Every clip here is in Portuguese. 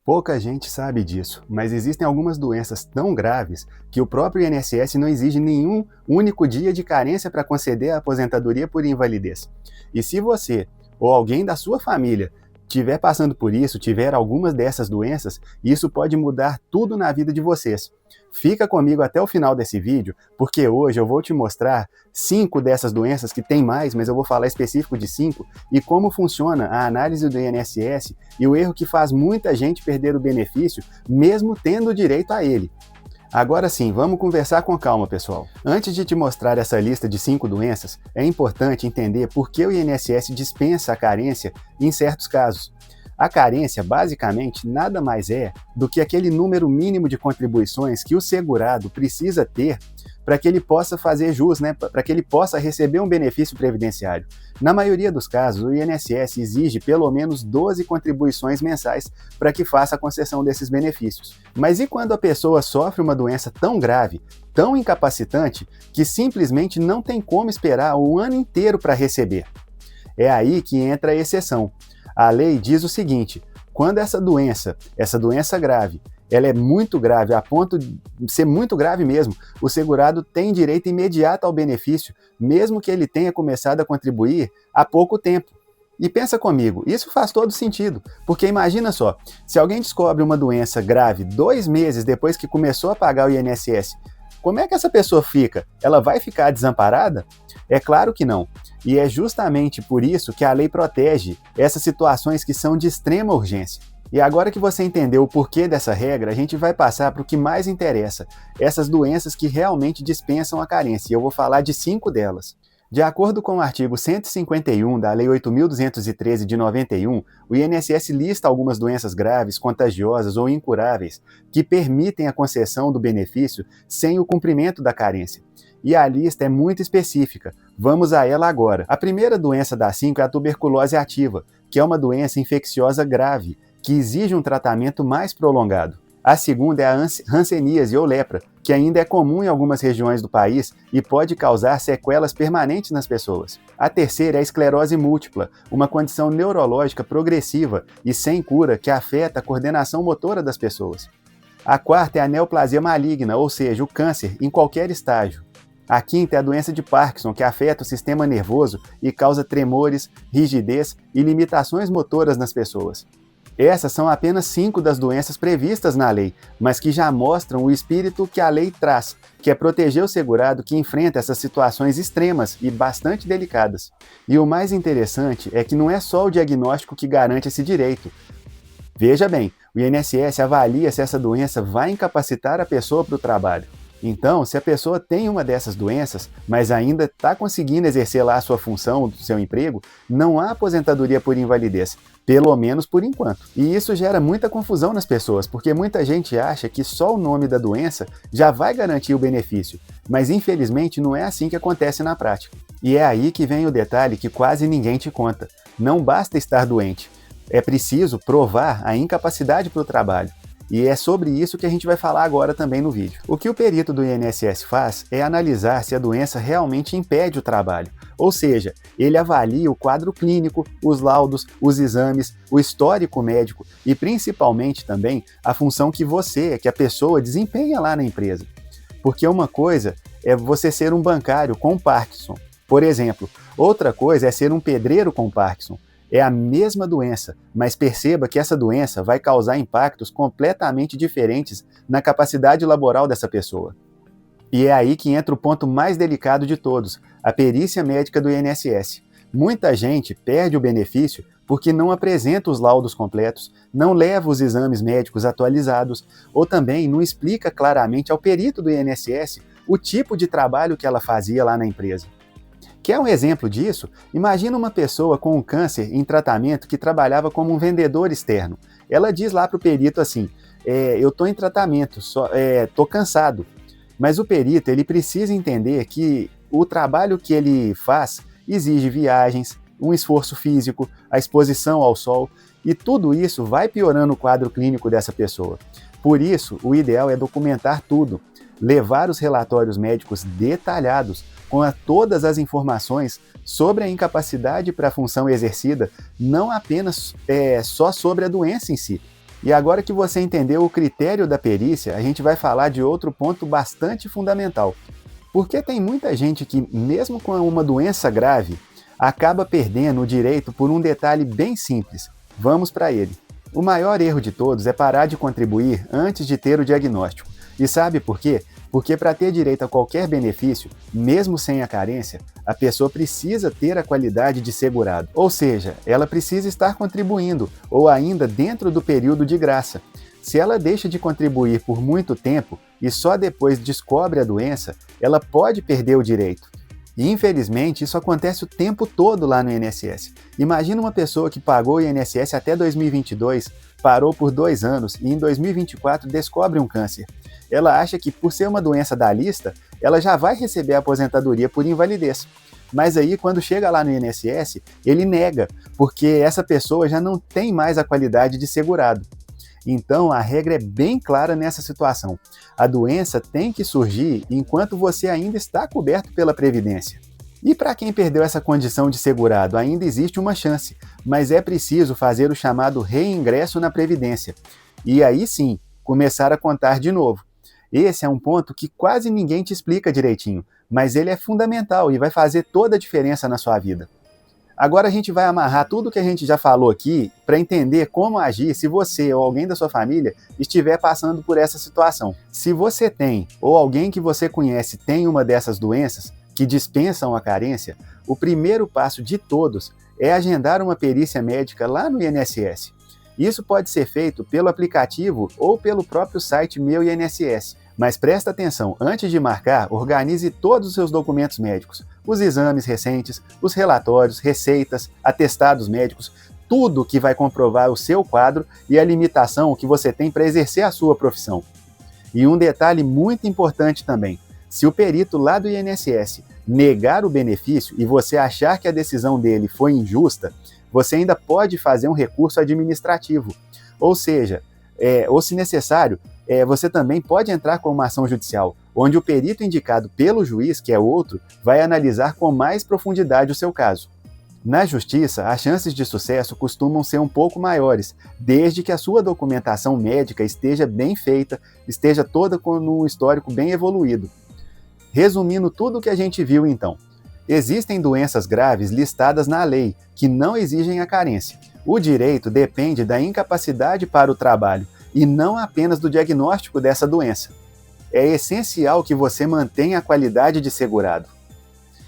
Pouca gente sabe disso, mas existem algumas doenças tão graves que o próprio INSS não exige nenhum único dia de carência para conceder a aposentadoria por invalidez. E se você ou alguém da sua família estiver passando por isso, tiver algumas dessas doenças, isso pode mudar tudo na vida de vocês. Fica comigo até o final desse vídeo, porque hoje eu vou te mostrar 5 dessas doenças, que tem mais, mas eu vou falar específico de 5, e como funciona a análise do INSS e o erro que faz muita gente perder o benefício, mesmo tendo direito a ele. Agora sim, vamos conversar com calma, pessoal. Antes de te mostrar essa lista de 5 doenças, é importante entender por que o INSS dispensa a carência em certos casos. A carência, basicamente, nada mais é do que aquele número mínimo de contribuições que o segurado precisa ter para que ele possa fazer jus, para que ele possa receber um benefício previdenciário. Na maioria dos casos, o INSS exige pelo menos 12 contribuições mensais para que faça a concessão desses benefícios. Mas e quando a pessoa sofre uma doença tão grave, tão incapacitante, que simplesmente não tem como esperar o ano inteiro para receber? É aí que entra a exceção. A lei diz o seguinte: quando essa doença grave, ela é muito grave, a ponto de ser muito grave mesmo, o segurado tem direito imediato ao benefício, mesmo que ele tenha começado a contribuir há pouco tempo. E pensa comigo, isso faz todo sentido, porque imagina só, se alguém descobre uma doença grave 2 meses depois que começou a pagar o INSS, como é que essa pessoa fica? Ela vai ficar desamparada? É claro que não. E é justamente por isso que a lei protege essas situações que são de extrema urgência. E agora que você entendeu o porquê dessa regra, a gente vai passar para o que mais interessa, essas doenças que realmente dispensam a carência, e eu vou falar de 5 delas. De acordo com o artigo 151 da Lei 8.213 de 91, o INSS lista algumas doenças graves, contagiosas ou incuráveis que permitem a concessão do benefício sem o cumprimento da carência. E a lista é muito específica. Vamos a ela agora. A primeira doença das 5 é a tuberculose ativa, que é uma doença infecciosa grave, que exige um tratamento mais prolongado. A segunda é a hanseníase ou lepra, que ainda é comum em algumas regiões do país e pode causar sequelas permanentes nas pessoas. A terceira é a esclerose múltipla, uma condição neurológica progressiva e sem cura que afeta a coordenação motora das pessoas. A quarta é a neoplasia maligna, ou seja, o câncer em qualquer estágio. A quinta é a doença de Parkinson, que afeta o sistema nervoso e causa tremores, rigidez e limitações motoras nas pessoas. Essas são apenas 5 das doenças previstas na lei, mas que já mostram o espírito que a lei traz, que é proteger o segurado que enfrenta essas situações extremas e bastante delicadas. E o mais interessante é que não é só o diagnóstico que garante esse direito. Veja bem, o INSS avalia se essa doença vai incapacitar a pessoa para o trabalho. Então, se a pessoa tem uma dessas doenças, mas ainda está conseguindo exercer lá a sua função, o seu emprego, não há aposentadoria por invalidez, pelo menos por enquanto. E isso gera muita confusão nas pessoas, porque muita gente acha que só o nome da doença já vai garantir o benefício, mas infelizmente não é assim que acontece na prática. E é aí que vem o detalhe que quase ninguém te conta. Não basta estar doente, é preciso provar a incapacidade para o trabalho. E é sobre isso que a gente vai falar agora também no vídeo. O que o perito do INSS faz é analisar se a doença realmente impede o trabalho. Ou seja, ele avalia o quadro clínico, os laudos, os exames, o histórico médico e principalmente também a função que a pessoa desempenha lá na empresa. Porque uma coisa é você ser um bancário com Parkinson, por exemplo. Outra coisa é ser um pedreiro com Parkinson. É a mesma doença, mas perceba que essa doença vai causar impactos completamente diferentes na capacidade laboral dessa pessoa. E é aí que entra o ponto mais delicado de todos, a perícia médica do INSS. Muita gente perde o benefício porque não apresenta os laudos completos, não leva os exames médicos atualizados, ou também não explica claramente ao perito do INSS o tipo de trabalho que ela fazia lá na empresa. Quer um exemplo disso? Imagina uma pessoa com um câncer em tratamento que trabalhava como um vendedor externo. Ela diz lá para o perito assim, eu estou em tratamento, estou cansado. Mas o perito ele precisa entender que o trabalho que ele faz exige viagens, um esforço físico, a exposição ao sol, e tudo isso vai piorando o quadro clínico dessa pessoa. Por isso, o ideal é documentar tudo, levar os relatórios médicos detalhados, com todas as informações sobre a incapacidade para a função exercida, não apenas só sobre a doença em si. E agora que você entendeu o critério da perícia, a gente vai falar de outro ponto bastante fundamental. Porque tem muita gente que, mesmo com uma doença grave, acaba perdendo o direito por um detalhe bem simples. Vamos para ele. O maior erro de todos é parar de contribuir antes de ter o diagnóstico. E sabe por quê? Porque para ter direito a qualquer benefício, mesmo sem a carência, a pessoa precisa ter a qualidade de segurado. Ou seja, ela precisa estar contribuindo, ou ainda dentro do período de graça. Se ela deixa de contribuir por muito tempo e só depois descobre a doença, ela pode perder o direito. E infelizmente isso acontece o tempo todo lá no INSS. Imagina uma pessoa que pagou o INSS até 2022, parou por 2 anos e em 2024 descobre um câncer. Ela acha que por ser uma doença da lista, ela já vai receber a aposentadoria por invalidez. Mas aí quando chega lá no INSS, ele nega, porque essa pessoa já não tem mais a qualidade de segurado. Então, a regra é bem clara nessa situação. A doença tem que surgir enquanto você ainda está coberto pela Previdência. E para quem perdeu essa condição de segurado, ainda existe uma chance, mas é preciso fazer o chamado reingresso na Previdência. E aí sim, começar a contar de novo. Esse é um ponto que quase ninguém te explica direitinho, mas ele é fundamental e vai fazer toda a diferença na sua vida. Agora a gente vai amarrar tudo que a gente já falou aqui para entender como agir se você ou alguém da sua família estiver passando por essa situação. Se você tem ou alguém que você conhece tem uma dessas doenças que dispensam a carência, o primeiro passo de todos é agendar uma perícia médica lá no INSS. Isso pode ser feito pelo aplicativo ou pelo próprio site Meu INSS. Mas presta atenção, antes de marcar, organize todos os seus documentos médicos, os exames recentes, os relatórios, receitas, atestados médicos, tudo que vai comprovar o seu quadro e a limitação que você tem para exercer a sua profissão. E um detalhe muito importante também, se o perito lá do INSS negar o benefício e você achar que a decisão dele foi injusta, você ainda pode fazer um recurso administrativo. Ou seja, ou se necessário, você também pode entrar com uma ação judicial, onde o perito indicado pelo juiz, que é outro, vai analisar com mais profundidade o seu caso. Na justiça, as chances de sucesso costumam ser um pouco maiores, desde que a sua documentação médica esteja bem feita, esteja toda com um histórico bem evoluído. Resumindo tudo o que a gente viu então, existem doenças graves listadas na lei, que não exigem a carência. O direito depende da incapacidade para o trabalho, e não apenas do diagnóstico dessa doença. É essencial que você mantenha a qualidade de segurado.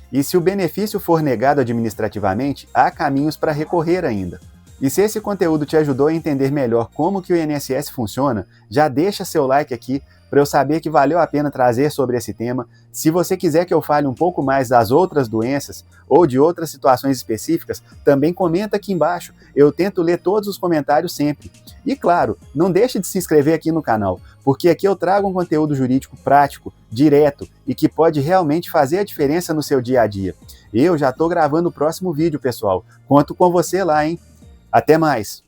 E se o benefício for negado administrativamente, há caminhos para recorrer ainda. E se esse conteúdo te ajudou a entender melhor como que o INSS funciona, já deixa seu like aqui para eu saber que valeu a pena trazer sobre esse tema. Se você quiser que eu fale um pouco mais das outras doenças ou de outras situações específicas, também comenta aqui embaixo. Eu tento ler todos os comentários sempre. E claro, não deixe de se inscrever aqui no canal, porque aqui eu trago um conteúdo jurídico prático, direto e que pode realmente fazer a diferença no seu dia a dia. Eu já estou gravando o próximo vídeo, pessoal. Conto com você lá, hein? Até mais!